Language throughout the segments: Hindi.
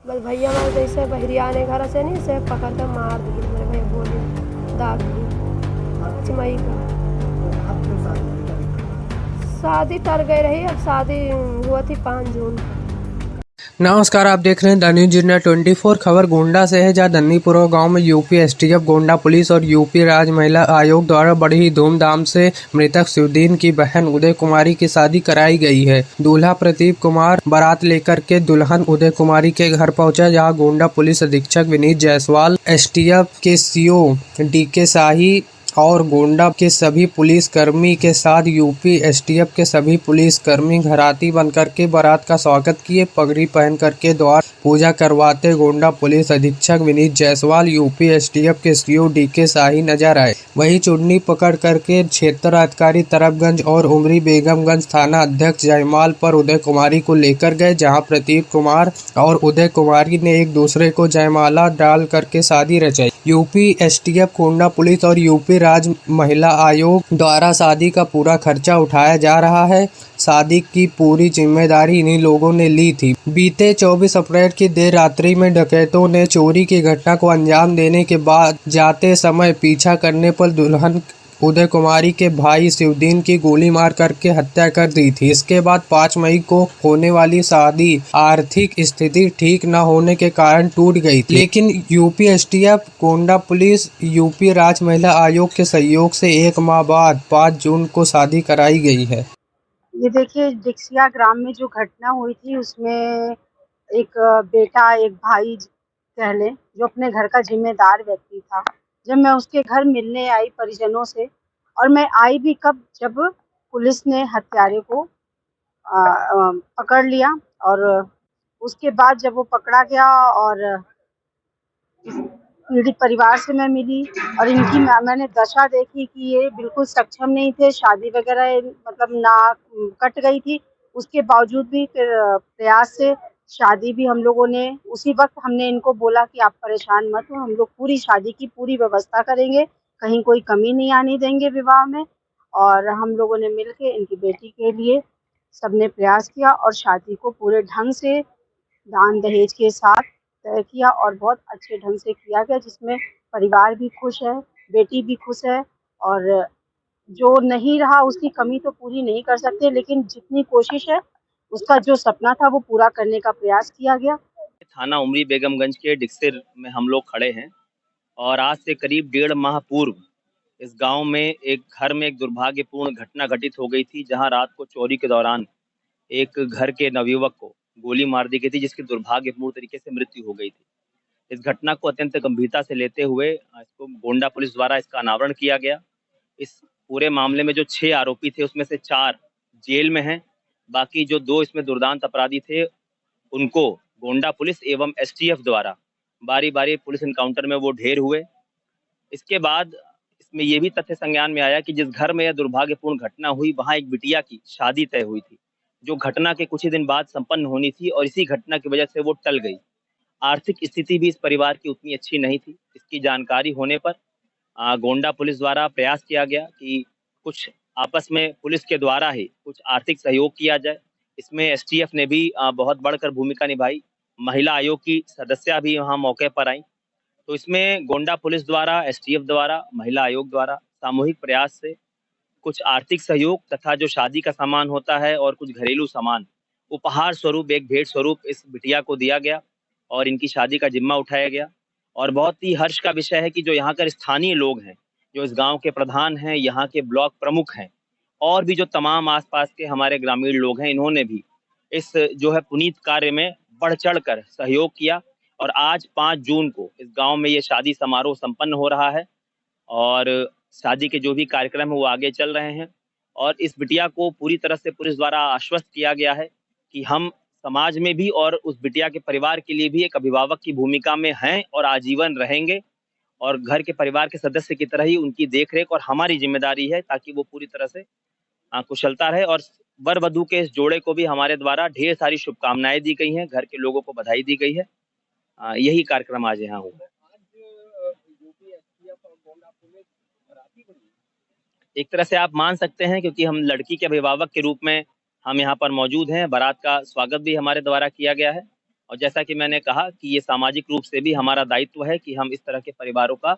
बस भैया हमारे जैसे बहरिया ने घर से नहीं से पकड़ कर मार दी मेरे भैया गोली दाग दी। चिमई का शादी टर गई रही। अब शादी हुआ थी 5 जून। नमस्कार, आप देख रहे हैं द न्यूज इंडिया 24 खबर गोंडा से है, जहां धन्नीपुरा गांव में यूपी एसटीएफ, गोंडा पुलिस और यूपी राज्य महिला आयोग द्वारा बड़ी ही धूमधाम से मृतक शिवदीन की बहन उदय कुमारी की शादी कराई गई है। दूल्हा प्रदीप कुमार बारात लेकर के दुल्हन उदय कुमारी के घर पहुंचा, जहां गोंडा पुलिस अधीक्षक विनीत जायसवाल, एसटीएफ के सीओ डीके शाही और गोंडा के सभी पुलिस कर्मी के साथ यूपी एसटीएफ के सभी पुलिस कर्मी घराती बनकर के बारात का स्वागत किए। पगड़ी पहन करके द्वार पूजा करवाते गोंडा पुलिस अधीक्षक विनीत जायसवाल, यूपी एसटीएफ के सीओ डीके शाही नजर आए। वहीं चुन्नी पकड़ करके क्षेत्राधिकारी तरफगंज और उमरी बेगमगंज थाना अध्यक्ष जयमाल पर उदय कुमारी को लेकर गए, जहां प्रदीप कुमार और उदय कुमारी ने एक दूसरे को जयमाला डाल करके शादी रचाई। यूपी एसटीएफ, गोंडा पुलिस और यूपी राज्य महिला आयोग द्वारा शादी का पूरा खर्चा उठाया जा रहा है। शादी की पूरी जिम्मेदारी इन्हीं लोगों ने ली थी। बीते 24 अप्रैल की देर रात्रि में डकैतों ने चोरी की घटना को अंजाम देने के बाद जाते समय पीछा करने पर दुल्हन उदय कुमारी के भाई शिवदीन की गोली मार करके हत्या कर दी थी। इसके बाद 5 मई को होने वाली शादी आर्थिक स्थिति ठीक न होने के कारण टूट गई थी, लेकिन UP STF, Gonda police, UP राज्य महिला आयोग के सहयोग से 1 माह बाद 5 जून को शादी कराई गई है। ये देखिए, डिक्सिया ग्राम में जो घटना हुई थी उसमें एक बेटा, एक भाई कह लें, जो अपने घर का जिम्मेदार व्यक्ति था। जब मैं उसके घर मिलने आई परिजनों से, और मैं आई भी कब, जब पुलिस ने हत्यारे को पकड़ लिया। और उसके बाद जब वो पकड़ा गया और पीड़ित परिवार से मैं मिली और इनकी मैंने दशा देखी कि ये बिल्कुल सक्षम नहीं थे, शादी वगैरह मतलब ना कट गई थी। उसके बावजूद भी प्रयास से शादी भी हम लोगों ने, उसी वक्त हमने इनको बोला कि आप परेशान मत हो, हम लोग पूरी शादी की पूरी व्यवस्था करेंगे, कहीं कोई कमी नहीं आने देंगे विवाह में। और हम लोगों ने मिलके इनकी बेटी के लिए सबने प्रयास किया और शादी को पूरे ढंग से दान दहेज के साथ तय किया और बहुत अच्छे ढंग से किया गया, जिसमें परिवार भी खुश है, बेटी भी खुश है। और जो नहीं रहा उसकी कमी तो पूरी नहीं कर सकते, लेकिन जितनी कोशिश है उसका जो सपना था वो पूरा करने का प्रयास किया गया। थाना उमरी बेगमगंज के डिक्सिर में हम लोग खड़े हैं और आज से करीब 1.5 माह पूर्व इस गांव में एक घर में एक दुर्भाग्यपूर्ण घटना घटित हो गई थी, जहां रात को चोरी के दौरान एक घर के नवयुवक को गोली मार दी गई थी, जिसकी दुर्भाग्यपूर्ण तरीके से मृत्यु हो गई थी। इस घटना को अत्यंत गंभीरता से लेते हुए इसको गोंडा पुलिस द्वारा इसका अनावरण किया गया। इस पूरे मामले में जो 6 आरोपी थे उसमें से 4 जेल में हैं, बाकी जो 2 इसमें दुर्दांत अपराधी थे उनको गोंडा पुलिस एवं एसटीएफ द्वारा बारी बारी पुलिस इनकाउंटर में वो ढेर हुए। इसके बाद इसमें ये भी तथ्य संज्ञान में आया कि जिस घर में यह दुर्भाग्यपूर्ण घटना हुई वहां एक बिटिया की शादी तय हुई थी, जो घटना के कुछ ही दिन बाद संपन्न होनी थी, और इसी घटना की वजह से वो टल गई। आर्थिक स्थिति भी इस परिवार की उतनी अच्छी नहीं थी। इसकी जानकारी होने पर गोंडा पुलिस द्वारा प्रयास किया गया कि कुछ आपस में पुलिस के द्वारा ही कुछ आर्थिक सहयोग किया जाए। इसमें एसटीएफ ने भी बहुत बढ़कर भूमिका निभाई। महिला आयोग की सदस्या भी वहाँ मौके पर आई। तो इसमें गोंडा पुलिस द्वारा, एसटीएफ द्वारा, महिला आयोग द्वारा सामूहिक प्रयास से कुछ आर्थिक सहयोग तथा जो शादी का सामान होता है और कुछ घरेलू सामान उपहार स्वरूप, एक भेंट स्वरूप इस बिटिया को दिया गया और इनकी शादी का जिम्मा उठाया गया। और बहुत ही हर्ष का विषय है कि जो यहाँ के स्थानीय लोग हैं, जो इस गांव के प्रधान हैं, यहाँ के ब्लॉक प्रमुख हैं और भी जो तमाम आसपास के हमारे ग्रामीण लोग हैं, इन्होंने भी इस जो है पुनीत कार्य में बढ़ चढ़ कर सहयोग किया। और आज 5 जून को इस गांव में ये शादी समारोह संपन्न हो रहा है और शादी के जो भी कार्यक्रम है वो आगे चल रहे हैं। और इस बिटिया को पूरी तरह से पुलिस द्वारा आश्वस्त किया गया है कि हम समाज में भी और उस बिटिया के परिवार के लिए भी एक अभिभावक की भूमिका में हैं और आजीवन रहेंगे, और घर के परिवार के सदस्य की तरह ही उनकी देखरेख और हमारी जिम्मेदारी है ताकि वो पूरी तरह से कुशलता रहे। और वर वधू के इस जोड़े को भी हमारे द्वारा ढेर सारी शुभकामनाएं दी गई हैं, घर के लोगों को बधाई दी गई है। यही कार्यक्रम आज यहाँ हुआ। एक तरह से आप मान सकते हैं, क्योंकि हम लड़की के अभिभावक के रूप में हम यहाँ पर मौजूद हैं। बारात का स्वागत भी हमारे द्वारा किया गया है और जैसा कि मैंने कहा कि ये सामाजिक रूप से भी हमारा दायित्व है कि हम इस तरह के परिवारों का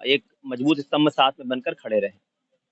एक मजबूत स्तंभ साथ में बनकर खड़े रहें।